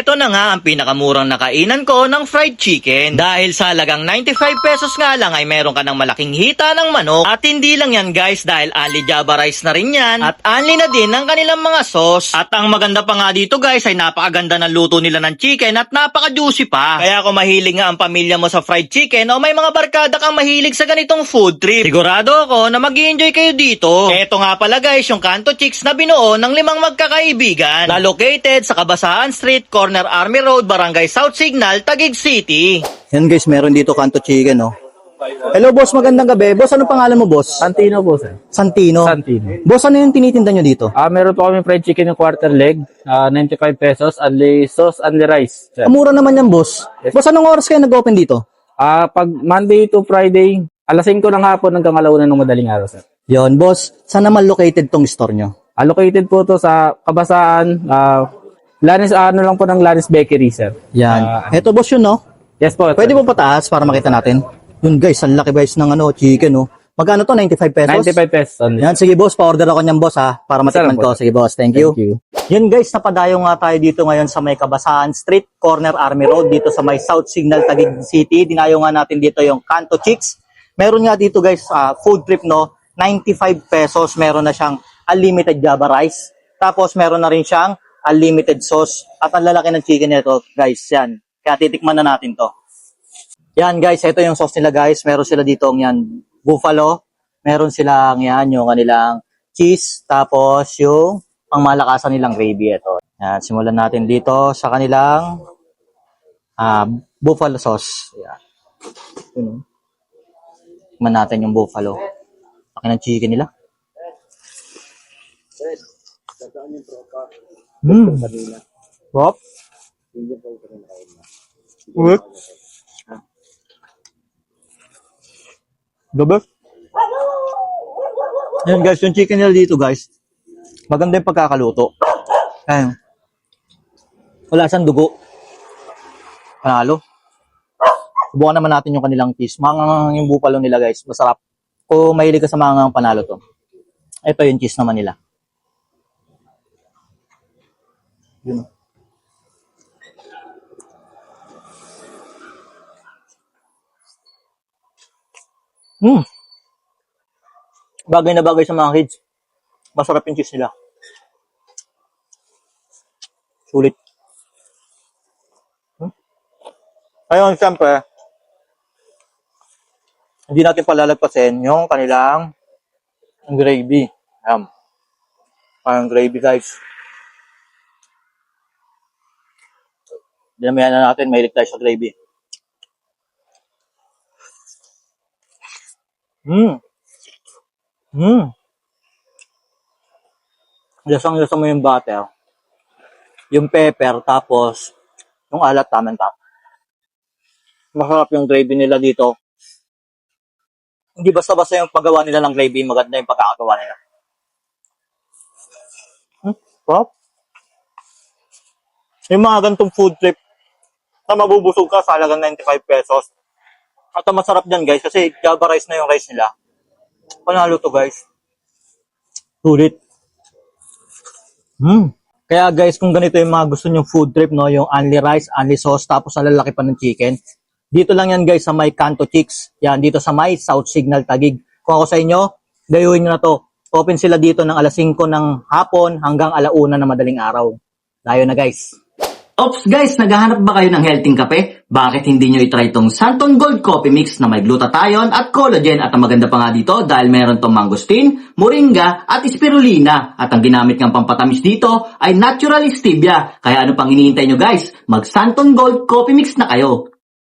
Eto na nga ang pinakamurang nakainan ko ng fried chicken. Dahil sa halagang 95 pesos nga lang ay meron ka ng malaking hita ng manok. At hindi lang yan guys dahil only Java rice na rin yan. At only na din ang kanilang mga sauce. At ang maganda pa nga dito guys ay napakaganda ng luto nila ng chicken at napaka-juicy pa. Kaya kung mahilig nga ang pamilya mo sa fried chicken o may mga barkada kang mahilig sa ganitong food trip, sigurado ako na mag-i-enjoy kayo dito. Eto nga pala guys yung Kanto Chicks na binuo ng 5 magkakaibigan na located sa Kabasaan Street, Corner Army Road, Barangay South Signal, Taguig City. Yan guys, meron dito Kanto Chicken, no? Hello boss, magandang gabi. Boss, ano pangalan mo boss? Santino po, sir. Santino. Santino. Boss, ano yung tinitinda nyo dito? Meron po kami fried chicken yung quarter leg, 95 pesos, only sauce, only rice, sir. Mura naman yan boss. Yes. Boss, anong oras kayo nag-open dito? Pag Monday to Friday, alas 5 ng hapon hanggang alauna ng madaling araw, sir. Yon boss, saan naman located tong store nyo? Allocated po to sa Kabasaan, Lanis, lang po ng Lanis Bakery, sir. Yan. Eto boss yun, no? Yes po, sir. Pwede po pataas para makita natin? Yun guys, ang laki guys ng chicken, no? Magkano to? 95 pesos? 95 pesos only. Yan, sige boss, pa-order ako niyan boss ha, para matikman ko. Sige boss, thank you. Yan guys, napadayo nga tayo dito ngayon sa may Kabasaan Street, Corner Army Road, dito sa may South Signal, Taguig City. Dinayo nga natin dito yung Kanto Chicks. Meron nga dito guys, food trip, no? 95 pesos, meron na siyang unlimited Java rice. Tapos meron na rin siyang unlimited sauce. At ang lalaki ng chicken nito guys, yan. Kaya titikman na natin to. Yan guys, ito yung sauce nila guys. Meron sila dito yan, buffalo. Meron silang yan, yung kanilang cheese. Tapos yung pangmalakasan nilang gravy ito. Yan, simulan natin dito sa kanilang buffalo sauce. Yan. Tikman natin yung buffalo. Laki ng chicken nila. Pop. What? Gabi. Yan guys, yung chicken nila dito guys, maganda yung pagkakaluto. Ayun. Wala siyang dugo. Panalo. Subukan naman natin yung kanilang cheese. Mangang yung bupalo nila guys, masarap. Kung mahilig ka sa mangang, panalo to. Ito yung cheese naman nila. Yun. Bagay na bagay sa mga kids. Masarap yung cheese nila. Sulit. Ayun, siyempre, hindi natin palalagpasin yung kanilang gravy. Ayan. Parang gravy guys. Dinamihan na natin, mahilig tayo sa gravy. Lasang-lasa mo yung butter, yung pepper, tapos yung alat, tama-tama. Masarap yung gravy nila dito. Hindi basta-basta yung paggawa nila ng gravy, maganda yung pagkakagawa nila. Pop. Yung mga ganitong food trip na mabubusog ka sa halagang 95 pesos. At ang masarap dyan guys, kasi Java rice na yung rice nila. Panalo to guys. Sulit. Kaya guys, kung ganito yung mga gusto nyong food trip, no, yung only rice, only sauce, tapos ang lalaki pa ng chicken, dito lang yan guys sa may Kanto Chicks. Yan, dito sa may South Signal Taguig. Kung ako sa inyo, dayuhin nyo na to. Open sila dito ng alas 5 ng hapon hanggang alauna na madaling araw. Dayo na guys. Ops guys, naghahanap ba kayo ng healthy kape? Bakit hindi nyo itry itong Santon Gold Coffee Mix na may glutathione at collagen? At ang maganda pa nga dito dahil meron tong mangosteen, moringa at spirulina. At ang ginamit ng pampatamis dito ay natural stevia. Kaya ano pang iniintay nyo guys? Mag Santon Gold Coffee Mix na kayo.